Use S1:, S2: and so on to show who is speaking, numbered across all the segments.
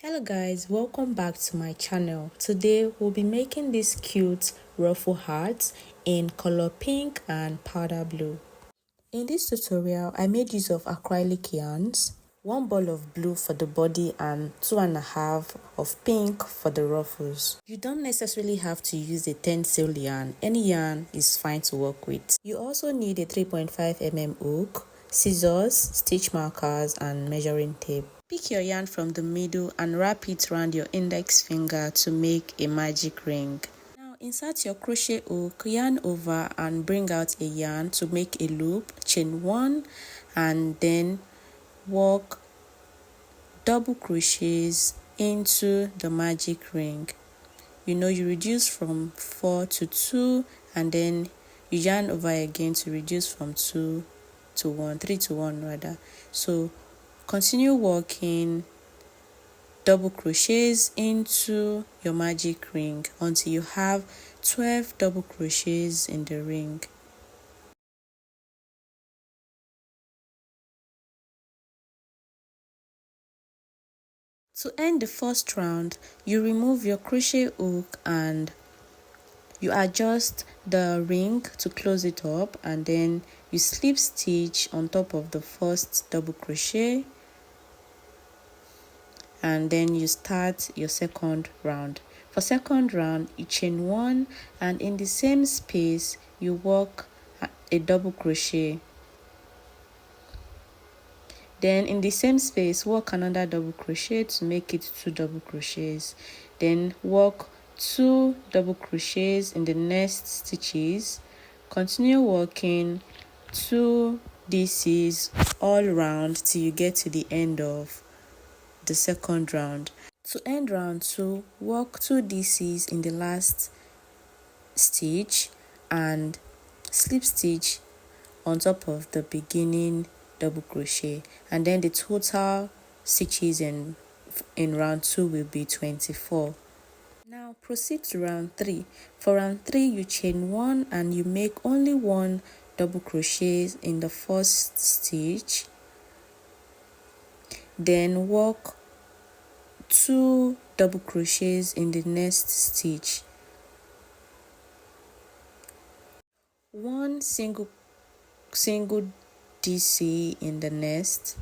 S1: Hello guys, welcome back to my channel. Today we'll be making this cute ruffle hat in color pink and powder blue. In this tutorial, I made use of acrylic yarns, 1 ball of blue for the body and 2.5 of pink for the ruffles. You don't necessarily have to use a tencel yarn. Any yarn is fine to work with. You also need a 3.5 mm hook, scissors, stitch markers and measuring tape. Pick your yarn from the middle and wrap it around your index finger to make a magic ring. Now insert your crochet hook, yarn over and bring out a yarn to make a loop, chain 1 and then work double crochets into the magic ring. You reduce from 4 to 2 and then you yarn over again to reduce from 2 to 1, 3 to 1 rather. So continue working double crochets into your magic ring until you have 12 double crochets in the ring. To end the first round, you remove your crochet hook and you adjust the ring to close it up, and then you slip stitch on top of the first double crochet, and then you start your second round. For second round, you chain 1 and in the same space you work a double crochet. Then in the same space work another double crochet to make it 2 double crochets. Then work 2 double crochets in the next stitches. Continue working 2 DCs all round till you get to the end of the second round. To end round 2, work 2 DCs in the last stitch and slip stitch on top of the beginning double crochet, and then the total stitches in round 2 will be 24. Now proceed to round 3. For round 3, you chain 1 and you make only 1 double crochet in the first stitch, then work 2 double crochets in the next stitch, 1 single DC in the next,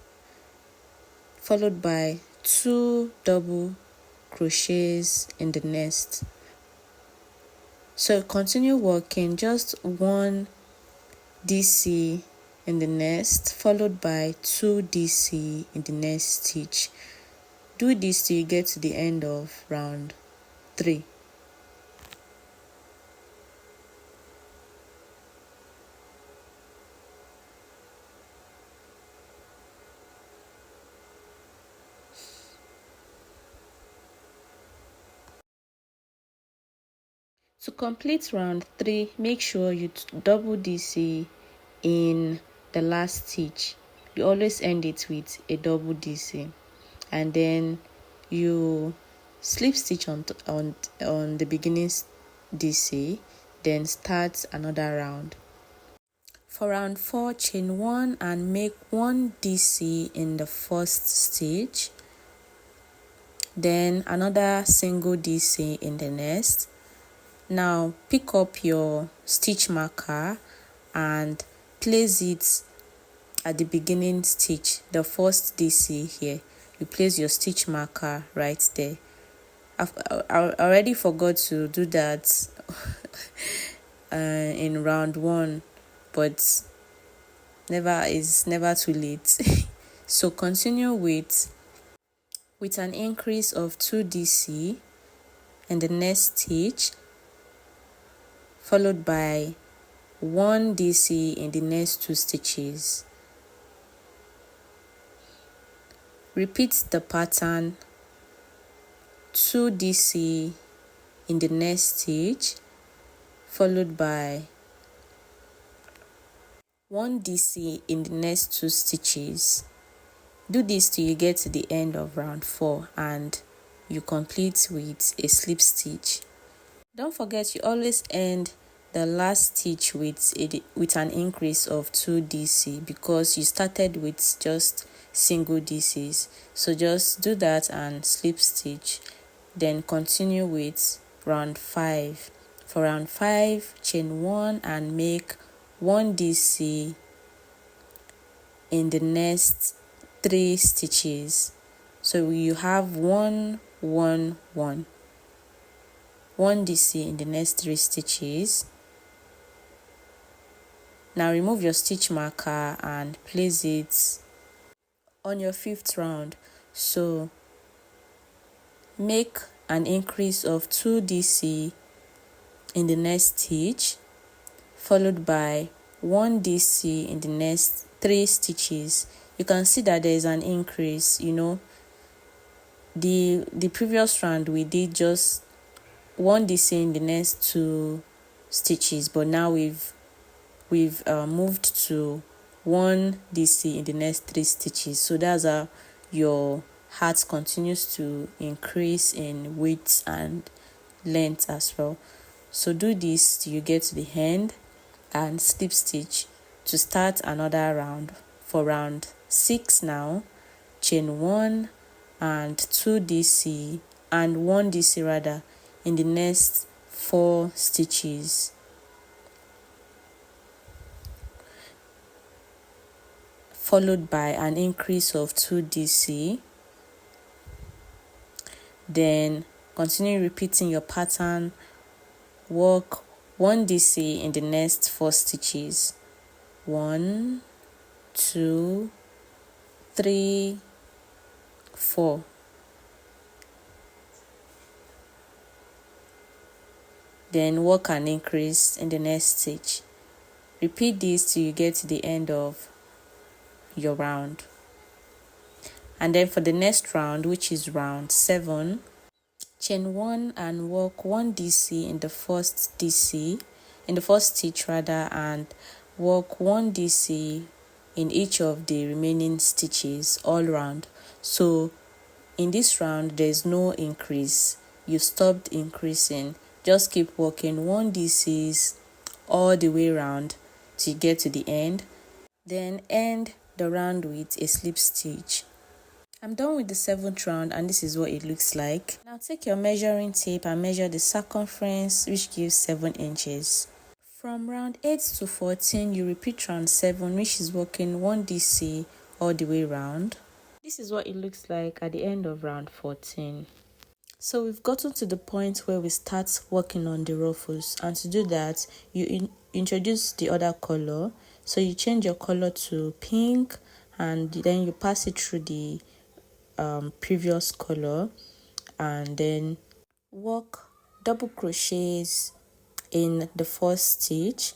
S1: followed by 2 double crochets in the next. So continue working just 1 DC in the next, followed by 2 DC in the next stitch. Do this till you get to the end of round 3. To complete round 3, make sure you double DC in the last stitch. You always end it with a double DC, and then you slip stitch on the beginning DC, then start another round. For round 4, chain 1 and make 1 DC in the first stitch, then another single DC in the next. Now pick up your stitch marker and place it at the beginning stitch, the first DC here. You place your stitch marker right there. I already forgot to do that in round 1, but it's never too late. So continue with an increase of 2 DC in the next stitch, followed by 1 DC in the next 2 stitches. Repeat the pattern, 2 DC in the next stitch, followed by 1 DC in the next 2 stitches. Do this till you get to the end of round 4 and you complete with a slip stitch. Don't forget, you always end the last stitch with an increase of 2 DC because you started with just single DCs. So just do that and slip stitch, then continue with round 5. For round 5, chain 1 and make 1 DC in the next 3 stitches. So you have 1 1 1 1 DC in the next 3 stitches. Now remove your stitch marker and place it on your 5th round. So make an increase of 2 DC in the next stitch, followed by 1 DC in the next 3 stitches. You can see that there is an increase. The previous round we did just 1 DC in the next 2 stitches, but now we've moved to 1 DC in the next 3 stitches. So that's how your hat continues to increase in width and length as well. So do this till you get to the end and slip stitch to start another round. For round 6 now, chain 1 and 2 DC and 1 DC rather in the next 4 stitches. Followed by an increase of 2 DC. Then continue repeating your pattern. Work 1 DC in the next 4 stitches. 1 2 3 4. Then work an increase in the next stitch. Repeat this till you get to the end of your round. And then for the next round, which is round 7, chain 1 and work 1 DC in the first stitch rather, and work 1 DC in each of the remaining stitches all round. So in this round there is no increase. You stopped increasing. Just keep working 1 DCs all the way around till you get to the end. Then end the round with a slip stitch. I'm done with the 7th round and this is what it looks like. Now take your measuring tape and measure the circumference, which gives 7 inches. From round 8 to 14, you repeat round 7, which is working 1 DC all the way around. This is what it looks like at the end of round 14. So we've gotten to the point where we start working on the ruffles, and to do that you introduce the other color. So you change your color to pink and then you pass it through the previous color, and then work double crochets in the first stitch.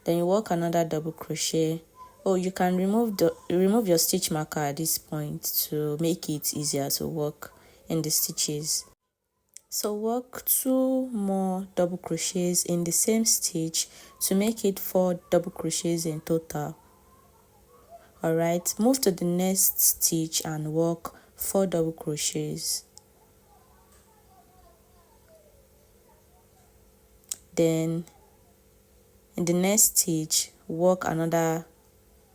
S1: Then you work another double crochet. You can remove your stitch marker at this point to make it easier to work in the stitches. So work 2 more double crochets in the same stitch to make it 4 double crochets in total. Alright, move to the next stitch and work 4 double crochets. Then in the next stitch work another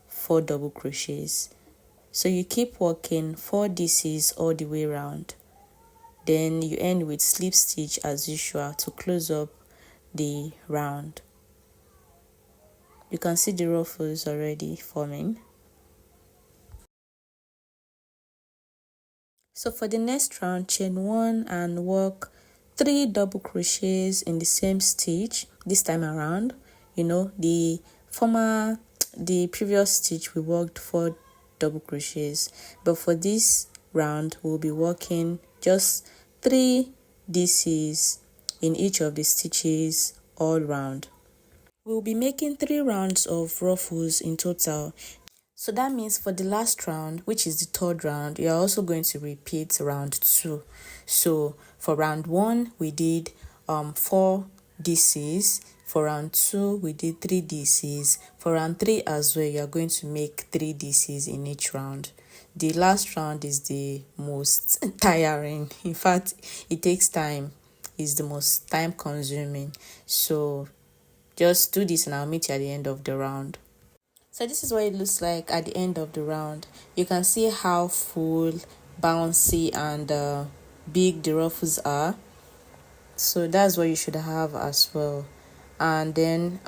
S1: 4 double crochets. So you keep working 4 DCs all the way around. Then you end with slip stitch as usual to close up the round. You can see the ruffles already forming. So for the next round, chain 1 and work 3 double crochets in the same stitch. This time around, the previous stitch we worked 4 double crochets, but for this round we'll be working just 3 DCs in each of the stitches all round. We'll be making 3 rounds of ruffles in total. So that means for the last round, which is the 3rd round, you're also going to repeat round 2. So for round 1 we did 4 DCs. For round 2 we did 3 DCs. For round 3 as well, you're going to make 3 DCs in each round. The last round is the most tiring. In fact, it takes time. It's the most time consuming. So just do this and I'll meet you at the end of the round. So this is what it looks like at the end of the round. You can see how full, bouncy, and big the ruffles are. So that's what you should have as well. And then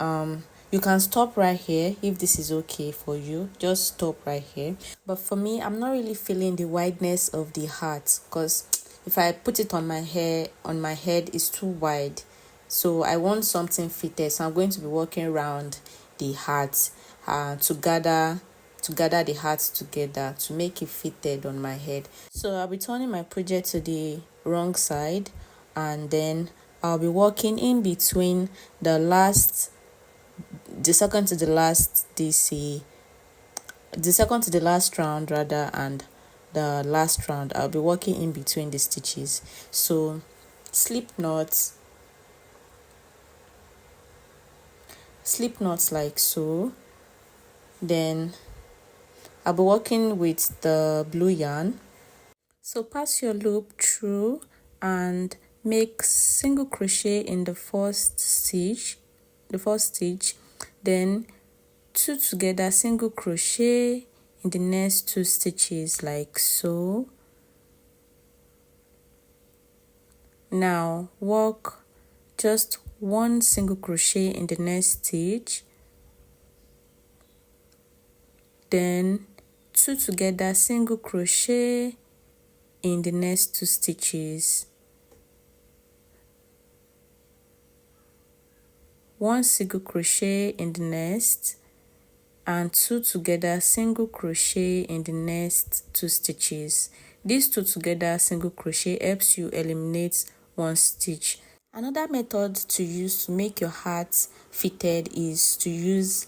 S1: you can stop right here if this is okay for you. Just stop right here. But for me, I'm not really feeling the wideness of the heart, because if I put it on my hair, on my head, it's too wide. So I want something fitted. So I'm going to be working around the heart to gather the hearts together to make it fitted on my head. So I'll be turning my project to the wrong side, and then I'll be working in between the second to the last round rather, and the last round. I'll be working in between the stitches. So slip knots like so. Then I'll be working with the blue yarn. So pass your loop through and make single crochet in the first stitch, then 2 together single crochet in the next 2 stitches like so. Now work just 1 single crochet in the next stitch, then 2 together single crochet in the next 2 stitches, 1 single crochet in the next, and 2 together single crochet in the next 2 stitches. These 2 together single crochet helps you eliminate 1 stitch. Another method to use to make your heart fitted is to use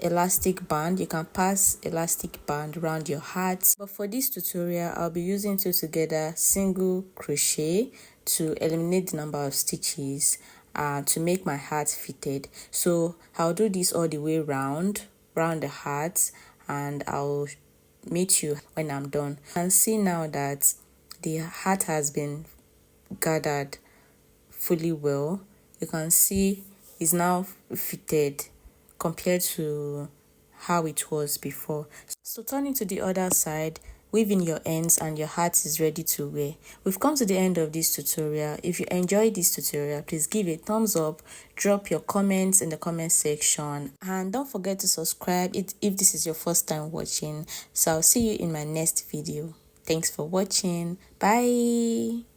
S1: elastic band. You can pass elastic band around your heart, but for this tutorial I'll be using 2 together single crochet to eliminate the number of stitches to make my heart fitted. So I'll do this all the way round the heart, and I'll meet you when I'm done. You can see now that the heart has been gathered fully well. You can see it's now fitted compared to how it was before. So turning to the other side, weave in your ends, and your heart is ready to wear. We've come to the end of this tutorial. If you enjoyed this tutorial, please give a thumbs up, drop your comments in the comment section, and don't forget to subscribe if this is your first time watching. So I'll see you in my next video. Thanks for watching. Bye.